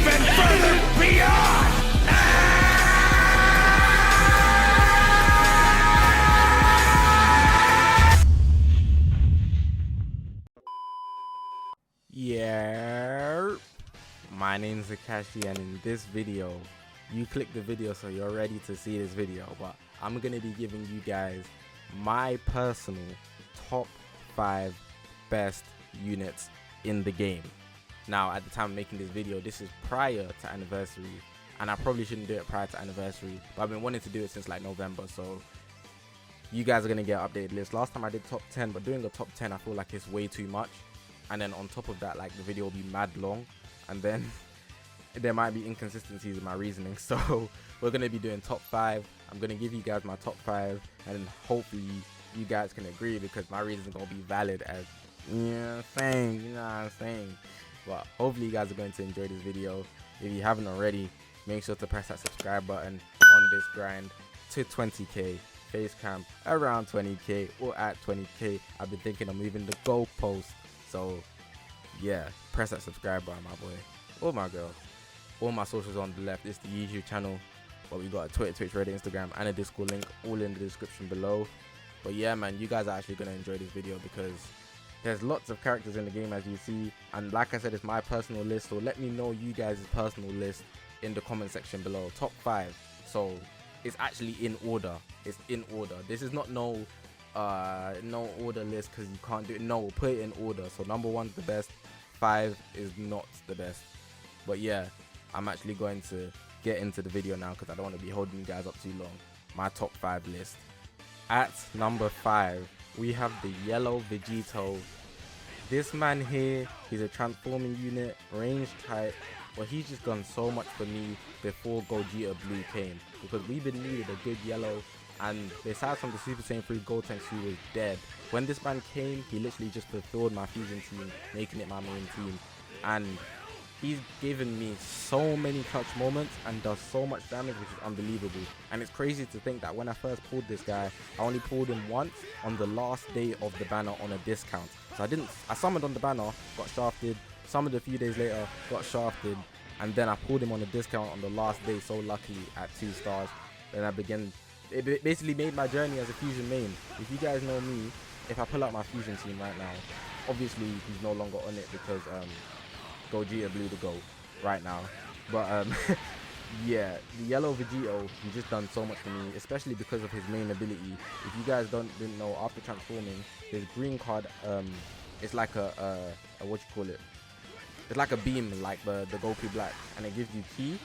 even further beyond! Yeah, my name's Zakashi, and in this video, you click the video so you're ready to see this video, but I'm gonna be giving you guys my personal top 5 best units in the game. Now, at the time of making this video, this is prior to anniversary, and I probably shouldn't do it prior to anniversary, but I've been wanting to do it since like November, so you guys are gonna get an updated list. Last time I did top 10, but doing a top 10 I feel like it's way too much. And then on top of that, like, the video will be mad long, and then there might be inconsistencies in my reasoning. So we're gonna be doing top 5. I'm gonna give you guys my top 5, and hopefully you guys can agree, because my reasons are gonna be valid as you know what I'm saying. But hopefully you guys are going to enjoy this video. If you haven't already, make sure to press that subscribe button on this grind to 20k. Face cam around 20k or at 20k. I've been thinking of moving the goalpost. So yeah, press that subscribe button, my boy or my girl. All my socials on the left. It's the YouTube channel, but we got a Twitter, Twitch, Reddit, Instagram, and a Discord link all in the description below. But yeah, man, you guys are actually gonna enjoy this video because there's lots of characters in the game, as you see, and like I said, it's my personal list, so let me know you guys' personal list in the comment section below. Top 5. So it's actually in order. It's in order. This is not no order list because you can't do it. No, we'll put it in order. So number 1's the best, 5 is not the best. But yeah, I'm actually going to get into the video now because I don't want to be holding you guys up too long. My top 5 list. At number 5, we have the yellow Vegeta. This man here, he's a transforming unit, range type, but he's just done so much for me before Gojira Blue came, because we've been needed a good yellow. And besides from the Super Saiyan 3 Gotenks, who was dead, when this man came, he literally just fulfilled my fusion team, making it my main team. And he's given me so many clutch moments and does so much damage, which is unbelievable. And it's crazy to think that when I first pulled this guy, I only pulled him once on the last day of the banner on a discount. So I summoned on the banner, got shafted, summoned a few days later, got shafted, and then I pulled him on a discount on the last day, so lucky, at 2 stars. Then I began. It basically made my journey as a fusion main. If you guys know me, if I pull out my fusion team right now, obviously he's no longer on it because Gojira blew the goal right now. But yeah, the yellow Vegeta, he's just done so much for me, especially because of his main ability. If you guys didn't know, after transforming, his green card, it's like a what you call it? It's like a beam, like the Goku Black, and it gives you ki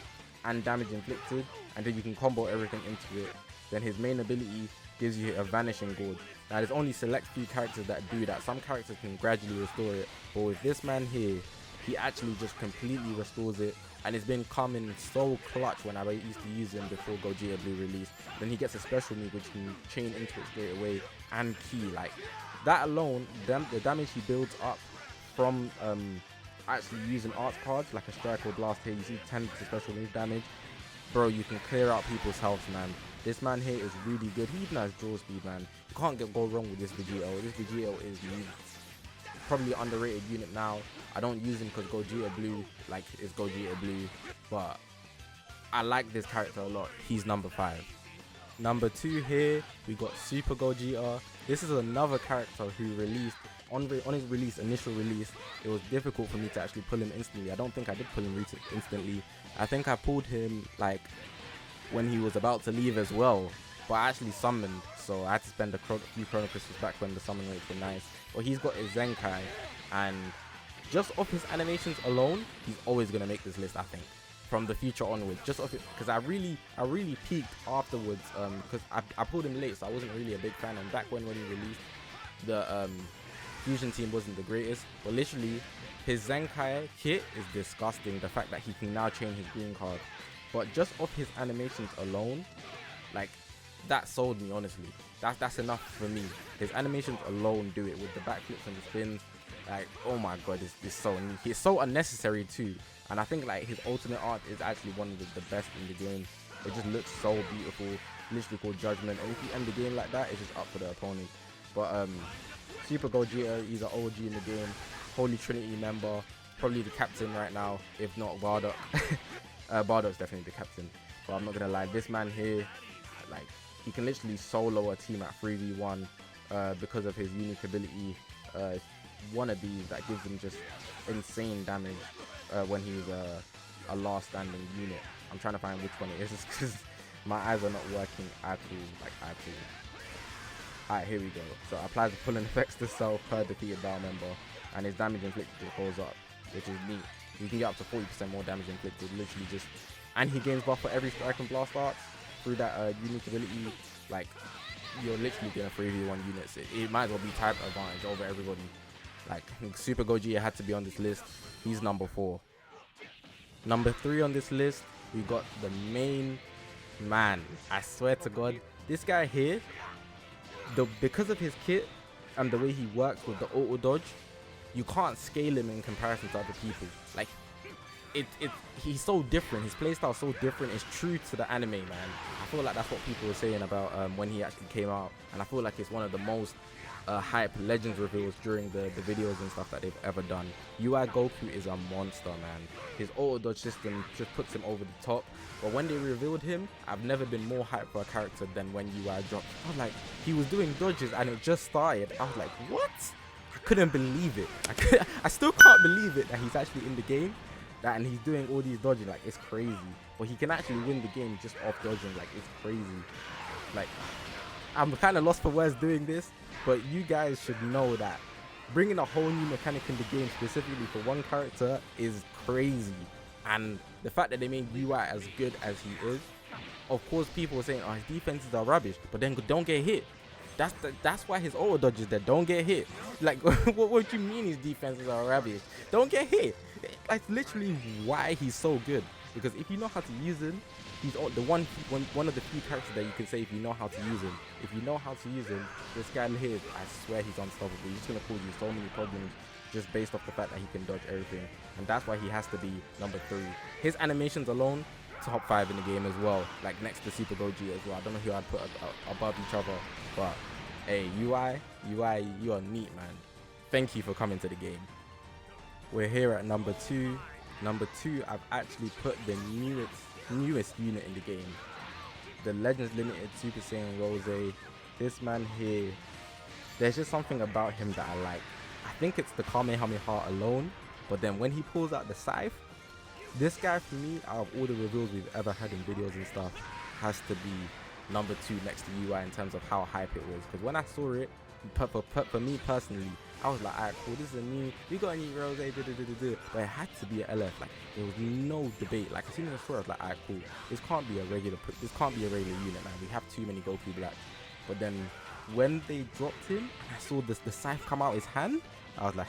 and damage inflicted, and then you can combo everything into it. Then his main ability gives you a vanishing gourd. Now there's only select few characters that do that. Some characters can gradually restore it, but with this man here, he actually just completely restores it, and it's been coming so clutch when I used to use him before Gojira Blue released. Then he gets a special move which can chain into it straight away, and ki, like that alone, the damage he builds up from actually using art cards like a strike or blast here. You see 10 to special move damage, bro. You can clear out people's health, man. This man here is really good. He even has draw speed, man. You can't go wrong with this Vegeta. This Vegeta is probably an underrated unit now. I don't use him because Gojira Blue, like, is Gojira Blue, but I like this character a lot. He's number 5. Number 2 here, we got Super Gojira. This is another character who released on his release, initial release, it was difficult for me to actually pull him instantly. I don't think I did pull him instantly. I think I pulled him like when he was about to leave as well, but I actually summoned, so I had to spend a few chrono crystals back when the summon rates were nice. But he's got his Zenkai, and just off his animations alone, he's always gonna make this list, I think, from the future onwards. Just off it, because I really peaked afterwards, because I pulled him late, so I wasn't really a big fan. And back when he released, the fusion team wasn't the greatest, but literally his Zenkai kit is disgusting. The fact that he can now chain his green card, but just off his animations alone, like, that sold me, honestly. That's enough for me. His animations alone do it, with the backflips and the spins. Like, oh my god, it's so neat. He's so unnecessary too, and I think like his ultimate art is actually one of the best in the game. It just looks so beautiful, literally called Judgment, and if you end the game like that, it's just up for the opponent. But Super Gojira, he's an OG in the game, Holy Trinity member, probably the captain right now, if not Bardock. Bardock's definitely the captain, but I'm not gonna lie, this man here, like, he can literally solo a team at 3v1 because of his unique ability, one of these that gives him just insane damage when he's a last standing unit. I'm trying to find which one it is because my eyes are not working at all, like at all. Alright, here we go. So applies the pulling effects to self per defeated battle member, and his damage inflicted goes up, which is neat. You can get up to 40% more damage inflicted, literally just, and he gains buff for every strike and blast arts through that unique ability. Like, you're literally getting 3v1 units. It might as well be type advantage over everybody. Like, Super Gojira had to be on this list. He's number 4. Number 3 on this list, we got the main man. I swear to God, this guy here, because of his kit and the way he works with the auto dodge, you can't scale him in comparison to other people. Like, he's so different. His playstyle is so different. It's true to the anime, man. I feel like that's what people were saying about when he actually came out, and I feel like it's one of the most hype Legends reveals during the videos and stuff that they've ever done. UI Goku is a monster, man. His auto dodge system just puts him over the top. But when they revealed him, I've never been more hyped for a character than when UI dropped. I was like, he was doing dodges and it just started. I was like, what? I couldn't believe it. I still can't believe it that he's actually in the game, and he's doing all these dodging. Like, it's crazy. But he can actually win the game just off dodging. Like, it's crazy. Like, I'm kind of lost for words doing this, but you guys should know that bringing a whole new mechanic in the game specifically for one character is crazy. And the fact that they made UI as good as he is, of course people were saying, oh, his defenses are rubbish, but then don't get hit. That's why his auto dodge is there. Don't get hit. Like, what do you mean his defenses are rubbish? Don't get hit. That's literally why he's so good. Because if you know how to use him, he's one of the few characters that you can say if you know how to use him. If you know how to use him, this guy here, I swear he's unstoppable. He's just gonna cause you so many problems just based off the fact that he can dodge everything. And that's why he has to be number 3. His animations alone, top 5 in the game as well. Like, next to Super Gojira as well. I don't know who I'd put above each other, but hey, UI, you are neat, man. Thank you for coming to the game. We're here at number 2. Number 2, I've actually put the newest unit in the game, the Legends Limited Super Saiyan Rose. This man here, there's just something about him that I like. I think it's the Kamehameha alone, but then when he pulls out the scythe, this guy for me, out of all the reveals we've ever had in videos and stuff, has to be number 2 next to UI in terms of how hype it was. Because when I saw it, for me personally, I was like, alright, cool, this is we got a new Rose, but it had to be an LF. Like, there was no debate. Like, as soon as I saw it, I was like, alright, cool, this can't be a regular unit, man. We have too many Goku Black. But then when they dropped him, I saw the scythe come out his hand. I was like,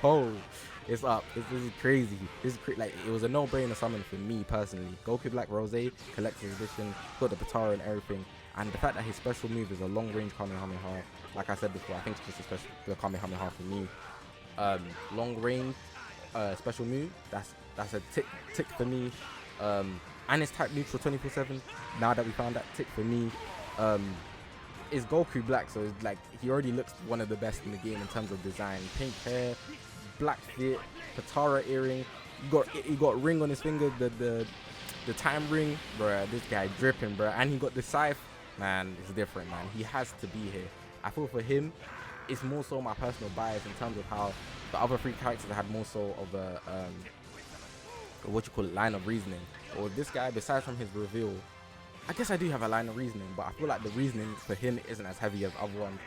oh, it's up. This is crazy. Like, it was a no-brainer summon for me personally. Goku Black Rose, collector's edition, got the Patara and everything. And the fact that his special move is a long-range Kamehameha, like I said before, I think it's just the Kamehameha for me. Long-range special move, that's a tick for me. And it's type neutral 24/7. Now that we found that, tick for me. Is Goku Black, so it's like he already looks one of the best in the game in terms of design. Pink hair, black fit, Patara earring. He got ring on his finger, the time ring, bruh. This guy dripping, bruh. And he got the scythe. Man, it's different, man. He has to be here. I feel for him, it's more so my personal bias in terms of how the other 3 characters had more so of a line of reasoning. Or this guy, besides from his reveal, I guess I do have a line of reasoning, but I feel like the reasoning for him isn't as heavy as other ones.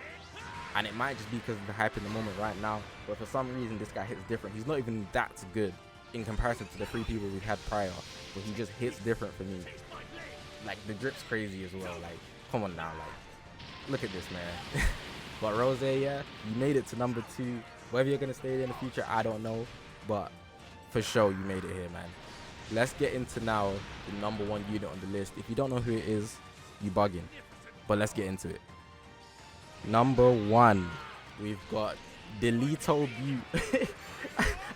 And it might just be because of the hype in the moment right now, but for some reason this guy hits different. He's not even that good in comparison to the 3 people we've had prior, but he just hits different for me. Like, the drip's crazy as well. Like, come on now, like, look at this, man. But Rose, yeah, you made it to number 2. Whether you're gonna stay there in the future, I don't know, but for sure you made it here, man. Let's get into now the number 1 unit on the list. If you don't know who it is, you bugging, but let's get into it. Number 1, we've got Delito Blue.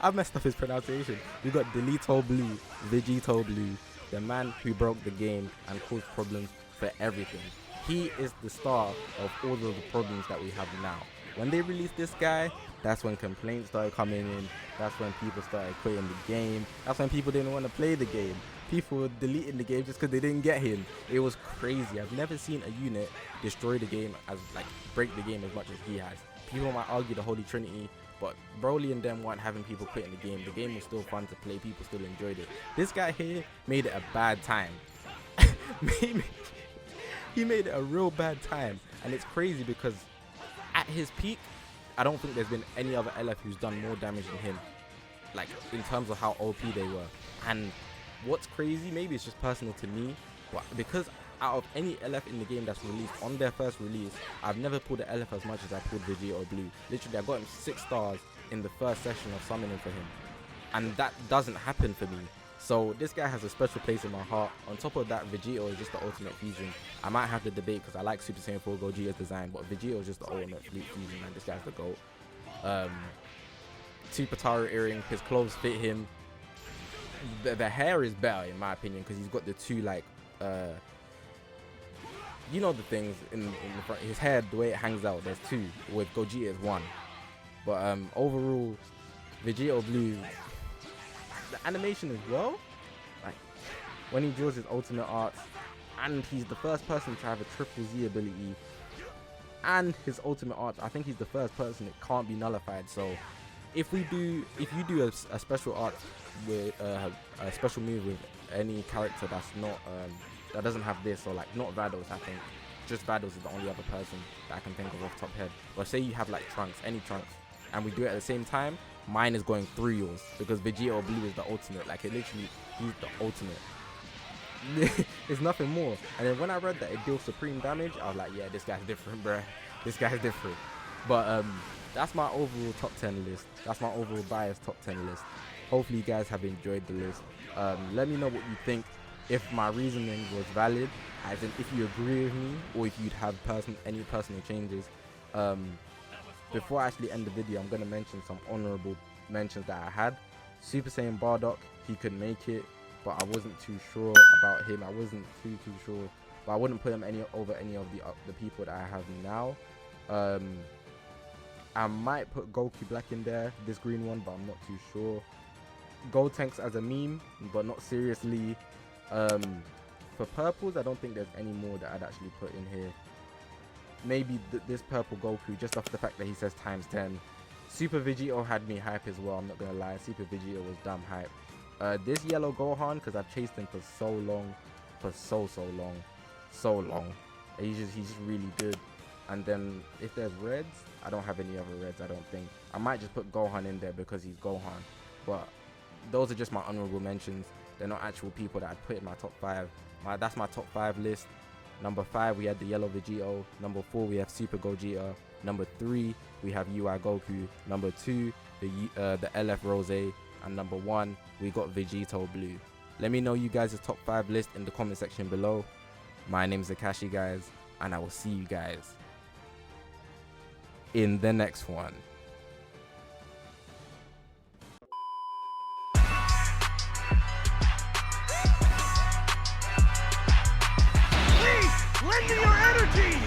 I messed up his pronunciation. We've got Delito Blue, Vegeta Blue, the man who broke the game and caused problems for everything. He is the star of all of the problems that we have now. when they released this guy, that's when complaints started coming in. That's when people started quitting the game. That's when people didn't want to play the game. People were deleting the game just because they didn't get him. It was crazy. I've never seen a unit destroy the game, break the game as much as he has. People might argue the Holy Trinity, but Broly and them weren't having people quitting the game. The game was still fun to play. People still enjoyed it. This guy here made it a bad time. He made it a real bad time. And it's crazy because at his peak, I don't think there's been any other LF who's done more damage than him. Like, in terms of how OP they were. And what's crazy, maybe it's just personal to me, but because out of any LF in the game that's released on their first release, I've never pulled the LF as much as I pulled Vegeta Blue. Literally, I got him 6 stars in the first session of summoning for him, and that doesn't happen for me. So this guy has a special place in my heart. On top of that, Vegeta is just the ultimate fusion. I might have to debate because I like Super Saiyan 4 Gojira's design, but Vegeta is just the ultimate fusion, man. This guy's the GOAT. Super Taro earring, his clothes fit him. The hair is better in my opinion because he's got the two, like, you know, the things in the front. His hair, the way it hangs out, there's 2. With Gojira is 1. But overall, Vegeta Blue, the animation as well, like when he draws his ultimate arts, and he's the first person to have a triple Z ability, and his ultimate arts, I think he's the first person it can't be nullified. So if you do a special art with a special move with any character that's not that doesn't have this, or like not Vados, I think just Vados is the only other person that I can think of off top head. But say you have like Trunks, any Trunks, and we do it at the same time, mine is going through yours because Vegeta Blue is the ultimate. Like, it literally, he's the ultimate. There's nothing more. And then when I read that it deals supreme damage, I was like, yeah, this guy's different, bruh. This guy's different. But that's my overall top 10 list. That's my overall biased top 10 list. Hopefully you guys have enjoyed the list. Let me know what you think, if my reasoning was valid, as in if you agree with me, or if you'd have any personal changes. Before I actually end the video, I'm going to mention some honorable mentions that I had. Super Saiyan Bardock, he could make it, but I wasn't too sure about him. I wasn't too sure, but I wouldn't put him over any of the people that I have now. I might put Goku Black in there, this green one, but I'm not too sure. Gotenks as a meme, but not seriously. For purples, I don't think there's any more that I'd actually put in here. Maybe this purple Goku, just off the fact that he says ×10. Super Vegeta had me hype as well, I'm not gonna lie. Super Vegeta was dumb hype. This yellow Gohan, because I've chased him for so long, for so long. He's just really good. And then if there's reds, I don't have any other reds, I don't think. I might just put Gohan in there because he's Gohan. But those are just my honorable mentions. They're not actual people that I'd put in my top 5. That's my top 5 list. Number 5, we had the yellow Vegeta. Number 4, we have Super Gogeta. Number 3, we have UI Goku. Number 2, the LF Rose. And number 1, we got Vegeta Blue. Let me know you guys' top 5 list in the comment section below. My name's Zakashiii, guys, and I will see you guys in the next one. Please, lend me your energy!